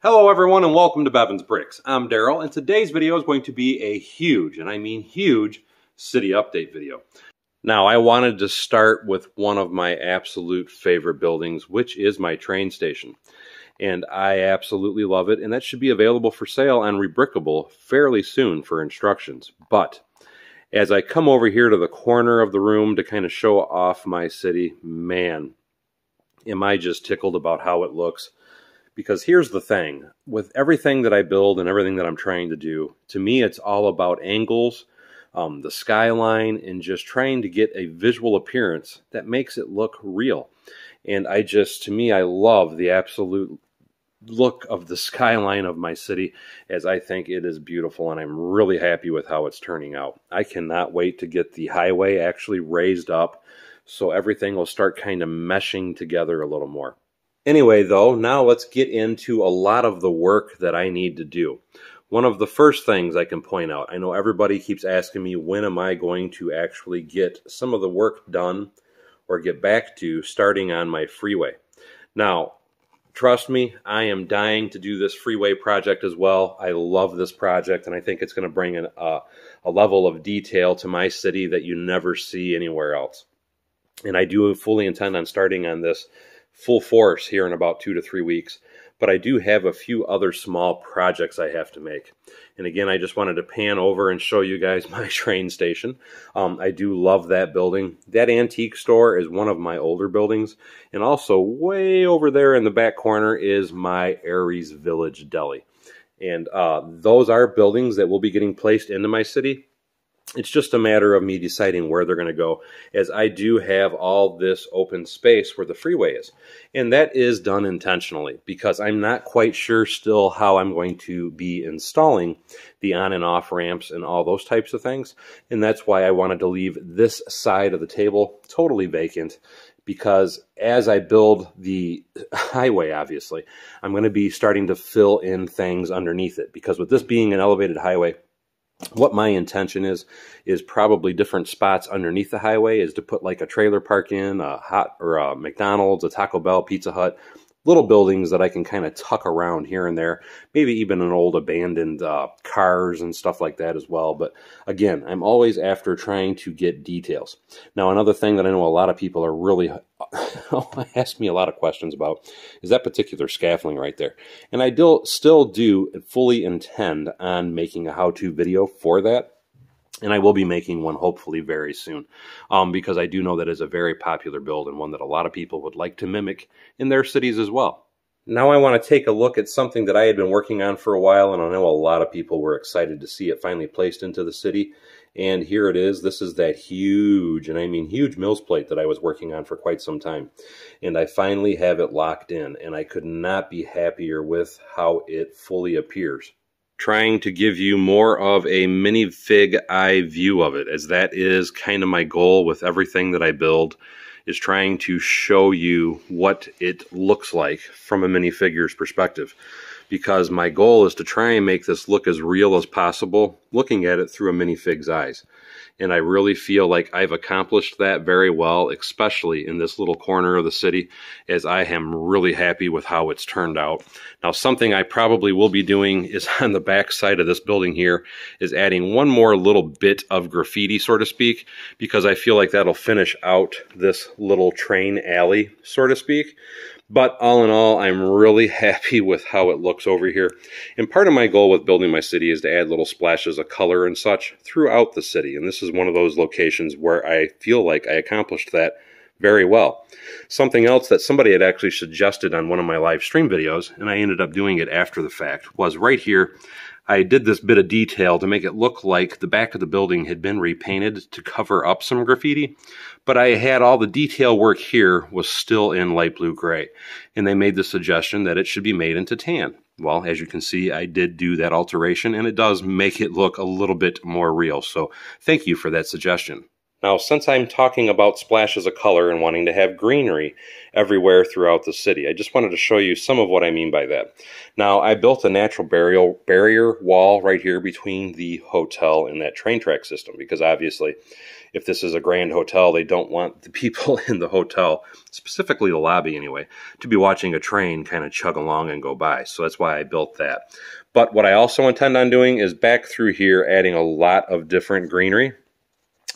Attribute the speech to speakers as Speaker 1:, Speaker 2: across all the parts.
Speaker 1: Hello everyone and welcome to Bevins Bricks. I'm Daryl and today's video is going to be a huge, and I mean huge, city update video. Now I wanted to start with one of my absolute favorite buildings, which is my train station. And I absolutely love it, and that should be available for sale on Rebrickable fairly soon for instructions. But as I come over here to the corner of the room to kind of show off my city, man, am I just tickled about how it looks. Because here's the thing, with everything that I build and everything that I'm trying to do, to me it's all about angles, the skyline, and just trying to get a visual appearance that makes it look real. And to me, I love the absolute look of the skyline of my city, as I think it is beautiful, and I'm really happy with how it's turning out. I cannot wait to get the highway actually raised up so everything will start kind of meshing together a little more. Anyway, though, now let's get into a lot of the work that I need to do. One of the first things I can point out, I know everybody keeps asking me, when am I going to actually get some of the work done or get back to starting on my freeway? Now, trust me, I am dying to do this freeway project as well. I love this project, and I think it's going to bring a level of detail to my city that you never see anywhere else. And I do fully intend on starting on this full force here in about 2 to 3 weeks, but I do have a few other small projects I have to make. And again, I just wanted to pan over and show you guys my train station. I do love that building. That antique store is one of my older buildings, and also way over there in the back corner is my Aries Village Deli. And those are buildings that will be getting placed into my city. It's just a matter of me deciding where they're going to go, as I do have all this open space where the freeway is. And that is done intentionally because I'm not quite sure still how I'm going to be installing the on and off ramps and all those types of things. And that's why I wanted to leave this side of the table totally vacant, because as I build the highway, obviously, I'm going to be starting to fill in things underneath it, because with this being an elevated highway, what my intention is probably different spots underneath the highway is to put like a trailer park in, a McDonald's, a Taco Bell, Pizza Hut, little buildings that I can kind of tuck around here and there, maybe even an old abandoned cars and stuff like that as well. But again, I'm always after trying to get details. Now, another thing that I know a lot of people are really ask me a lot of questions about is that particular scaffolding right there. And I still do fully intend on making a how-to video for that. And I will be making one hopefully very soon, because I do know that is a very popular build and one that a lot of people would like to mimic in their cities as well. Now I want to take a look at something that I had been working on for a while, and I know a lot of people were excited to see it finally placed into the city. And here it is. This is that huge, and I mean huge, mills plate that I was working on for quite some time. And I finally have it locked in, and I could not be happier with how it fully appears. Trying to give you more of a minifig eye view of it, as that is kind of my goal with everything that I build, is trying to show you what it looks like from a minifigure's perspective. Because my goal is to try and make this look as real as possible, looking at it through a minifig's eyes. And I really feel like I've accomplished that very well, especially in this little corner of the city, as I am really happy with how it's turned out. Now, something I probably will be doing is on the back side of this building here, is adding one more little bit of graffiti, so to speak, because I feel like that'll finish out this little train alley, so to speak. But all in all, I'm really happy with how it looks over here. And part of my goal with building my city is to add little splashes of color and such throughout the city. And this is one of those locations where I feel like I accomplished that very well. Something else that somebody had actually suggested on one of my live stream videos, and I ended up doing it after the fact, was right here. I did this bit of detail to make it look like the back of the building had been repainted to cover up some graffiti, but I had all the detail work here was still in light blue gray, and they made the suggestion that it should be made into tan. Well, as you can see, I did do that alteration, and it does make it look a little bit more real, so thank you for that suggestion. Now, since I'm talking about splashes of color and wanting to have greenery everywhere throughout the city, I just wanted to show you some of what I mean by that. Now, I built a natural barrier wall right here between the hotel and that train track system, because obviously if this is a grand hotel, they don't want the people in the hotel, specifically the lobby anyway, to be watching a train kind of chug along and go by. So that's why I built that. But what I also intend on doing is back through here adding a lot of different greenery.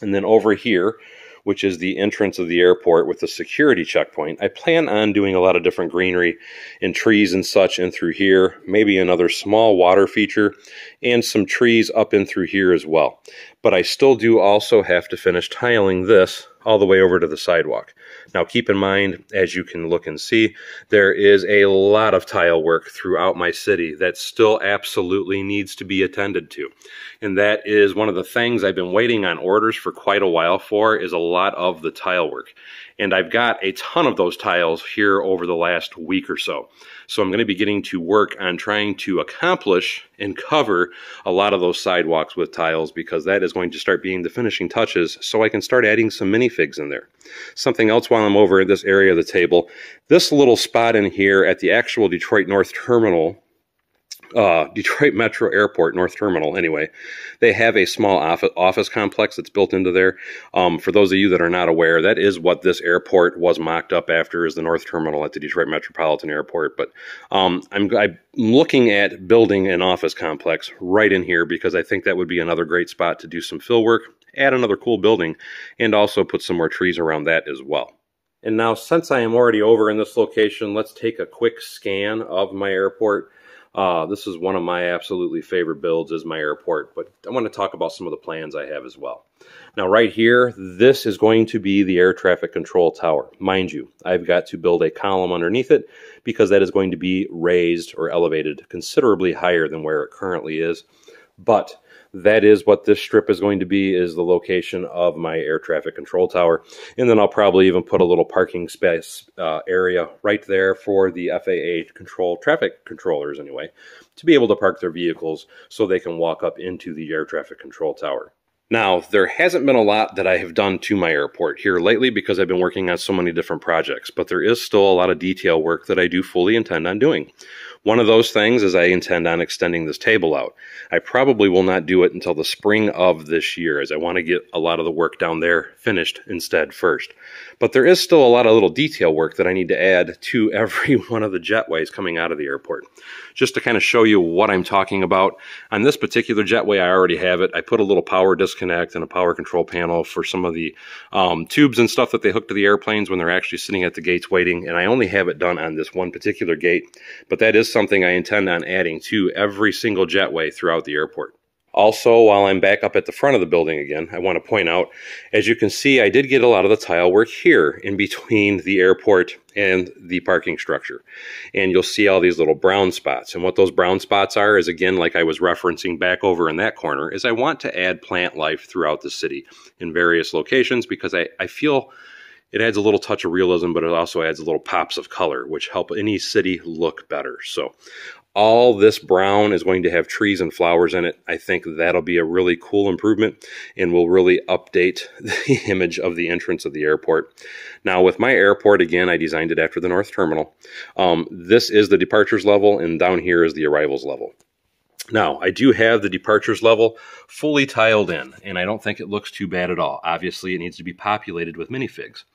Speaker 1: And then over here, which is the entrance of the airport with the security checkpoint, I plan on doing a lot of different greenery and trees and such in through here, maybe another small water feature and some trees up in through here as well. But I still do also have to finish tiling this all the way over to the sidewalk. Now keep in mind, as you can look and see, there is a lot of tile work throughout my city that still absolutely needs to be attended to. And that is one of the things I've been waiting on orders for quite a while for, is a lot of the tile work. And I've got a ton of those tiles here over the last week or so. So I'm going to be getting to work on trying to accomplish and cover a lot of those sidewalks with tiles, because that is going to start being the finishing touches so I can start adding some minifigs in there. Something else while I'm over in this area of the table, this little spot in here at the actual Detroit North Terminal, Detroit Metro Airport North Terminal anyway, they have a small office complex that's built into there. For those of you that are not aware, that is what this airport was mocked up after, is the North Terminal at the Detroit Metropolitan Airport. But I'm looking at building an office complex right in here, because I think that would be another great spot to do some fill work, add another cool building, and also put some more trees around that as well. And now, since I am already over in this location, let's take a quick scan of my airport. This is one of my absolutely favorite builds, is my airport, but I want to talk about some of the plans I have as well. Now right here, this is going to be the air traffic control tower. Mind you, I've got to build a column underneath it, because that is going to be raised or elevated considerably higher than where it currently is. But that is what this strip is going to be, is the location of my air traffic control tower. And then I'll probably even put a little parking space area right there for the FAA traffic controllers anyway, to be able to park their vehicles so they can walk up into the air traffic control tower. Now, there hasn't been a lot that I have done to my airport here lately, because I've been working on so many different projects, but there is still a lot of detail work that I do fully intend on doing. One of those things is I intend on extending this table out. I probably will not do it until the spring of this year, as I want to get a lot of the work down there finished instead first. But there is still a lot of little detail work that I need to add to every one of the jetways coming out of the airport. Just to kind of show you what I'm talking about, on this particular jetway, I already have it. I put a little power disconnect and a power control panel for some of the tubes and stuff that they hook to the airplanes when they're actually sitting at the gates waiting, and I only have it done on this one particular gate, but that is something I intend on adding to every single jetway throughout the airport. Also, while I'm back up at the front of the building again, I want to point out, as you can see, I did get a lot of the tile work here in between the airport and the parking structure. And you'll see all these little brown spots. And what those brown spots are is, again, like I was referencing back over in that corner, is I want to add plant life throughout the city in various locations, because I feel it adds a little touch of realism, but it also adds a little pops of color, which help any city look better. So all this brown is going to have trees and flowers in it. I think that'll be a really cool improvement and will really update the image of the entrance of the airport. Now with my airport, again, I designed it after the North Terminal. This is the departures level, and down here is the arrivals level. Now, I do have the departures level fully tiled in, and I don't think it looks too bad at all. Obviously, it needs to be populated with minifigs,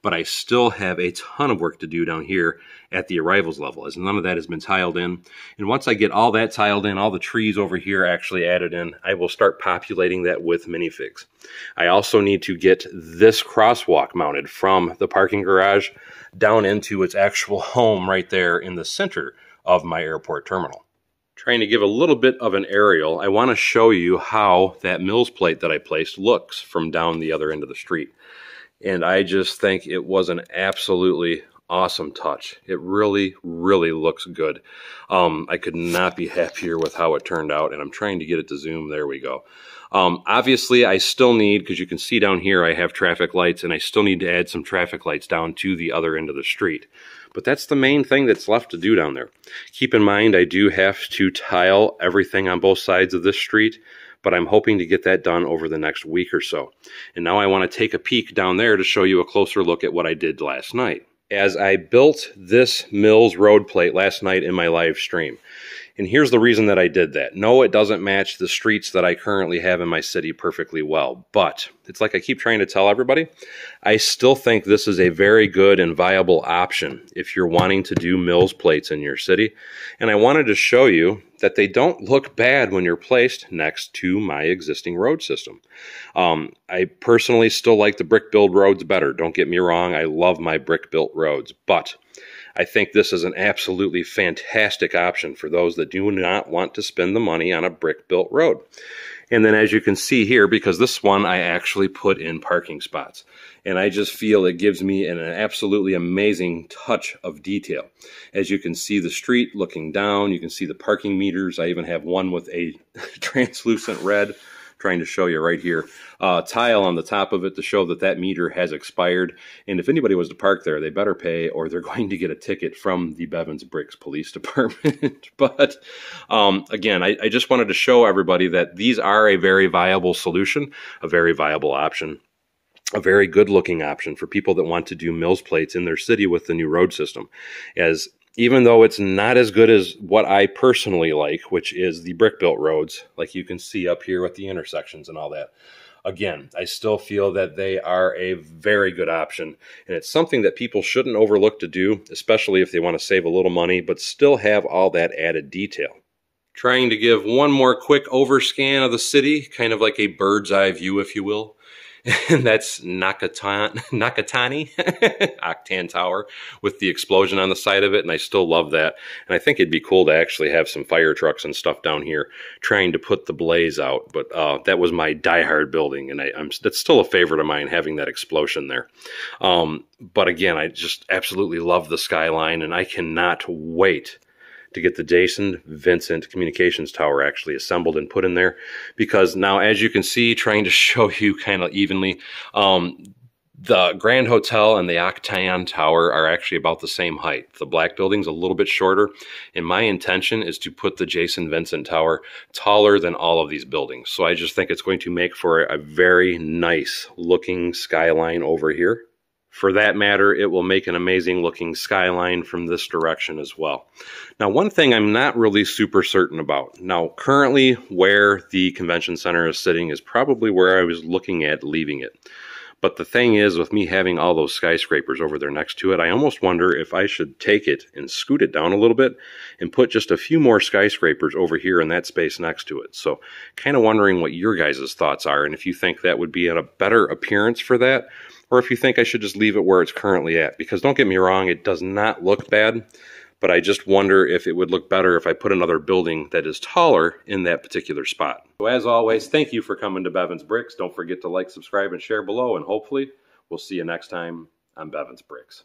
Speaker 1: but I still have a ton of work to do down here at the arrivals level, as none of that has been tiled in. And once I get all that tiled in, all the trees over here actually added in, I will start populating that with minifigs. I also need to get this crosswalk mounted from the parking garage down into its actual home right there in the center of my airport terminal. Trying to give a little bit of an aerial, I want to show you how that Mills plate that I placed looks from down the other end of the street. And I just think it was an absolutely awesome touch. It really, really looks good. I could not be happier with how it turned out, and I'm trying to get it to zoom. There we go. Obviously, I still need, because you can see down here I have traffic lights, and I still need to add some traffic lights down to the other end of the street. But that's the main thing that's left to do down there. Keep in mind, I do have to tile everything on both sides of this street, but I'm hoping to get that done over the next week or so. And now I want to take a peek down there to show you a closer look at what I did last night. As I built this Mills road plate last night in my live stream. And here's the reason that I did that. No, it doesn't match the streets that I currently have in my city perfectly well, but it's like I keep trying to tell everybody, I still think this is a very good and viable option if you're wanting to do Mills plates in your city. And I wanted to show you that they don't look bad when you're placed next to my existing road system. I personally still like the brick build roads better. Don't get me wrong, I love my brick built roads, but I think this is an absolutely fantastic option for those that do not want to spend the money on a brick-built road. And then as you can see here, because this one I actually put in parking spots, and I just feel it gives me an absolutely amazing touch of detail. As you can see the street looking down, you can see the parking meters. I even have one with a translucent red, trying to show you right here, tile on the top of it to show that that meter has expired. And if anybody was to park there, they better pay or they're going to get a ticket from the Bevins Bricks Police Department. But again, I just wanted to show everybody that these are a very viable solution, a very viable option, a very good looking option for people that want to do Mills plates in their city with the new road system. As even though it's not as good as what I personally like, which is the brick-built roads, like you can see up here with the intersections and all that. Again, I still feel that they are a very good option, and it's something that people shouldn't overlook to do, especially if they want to save a little money, but still have all that added detail. Trying to give one more quick overscan of the city, kind of like a bird's eye view, if you will. And that's Nakatani Octane Tower with the explosion on the side of it, and I still love that. And I think it'd be cool to actually have some fire trucks and stuff down here trying to put the blaze out. But that was my diehard building, and that's still a favorite of mine, having that explosion there. But again, I just absolutely love the Skyline, and I cannot wait to get the Jason Vincent Communications Tower actually assembled and put in there, because now, as you can see, trying to show you kind of evenly, the Grand Hotel and the Octane Tower are actually about the same height. The black building's a little bit shorter, and my intention is to put the Jason Vincent Tower taller than all of these buildings. So I just think it's going to make for a very nice looking skyline over here. For that matter, it will make an amazing looking skyline from this direction as well. Now, one thing I'm not really super certain about. Now, currently where the convention center is sitting is probably where I was looking at leaving it. But the thing is, with me having all those skyscrapers over there next to it, I almost wonder if I should take it and scoot it down a little bit and put just a few more skyscrapers over here in that space next to it. So kind of wondering what your guys' thoughts are, and if you think that would be a better appearance for that, or if you think I should just leave it where it's currently at. Because don't get me wrong, it does not look bad, but I just wonder if it would look better if I put another building that is taller in that particular spot. So as always, thank you for coming to Bevins Bricks. Don't forget to like, subscribe, and share below, and hopefully we'll see you next time on Bevins Bricks.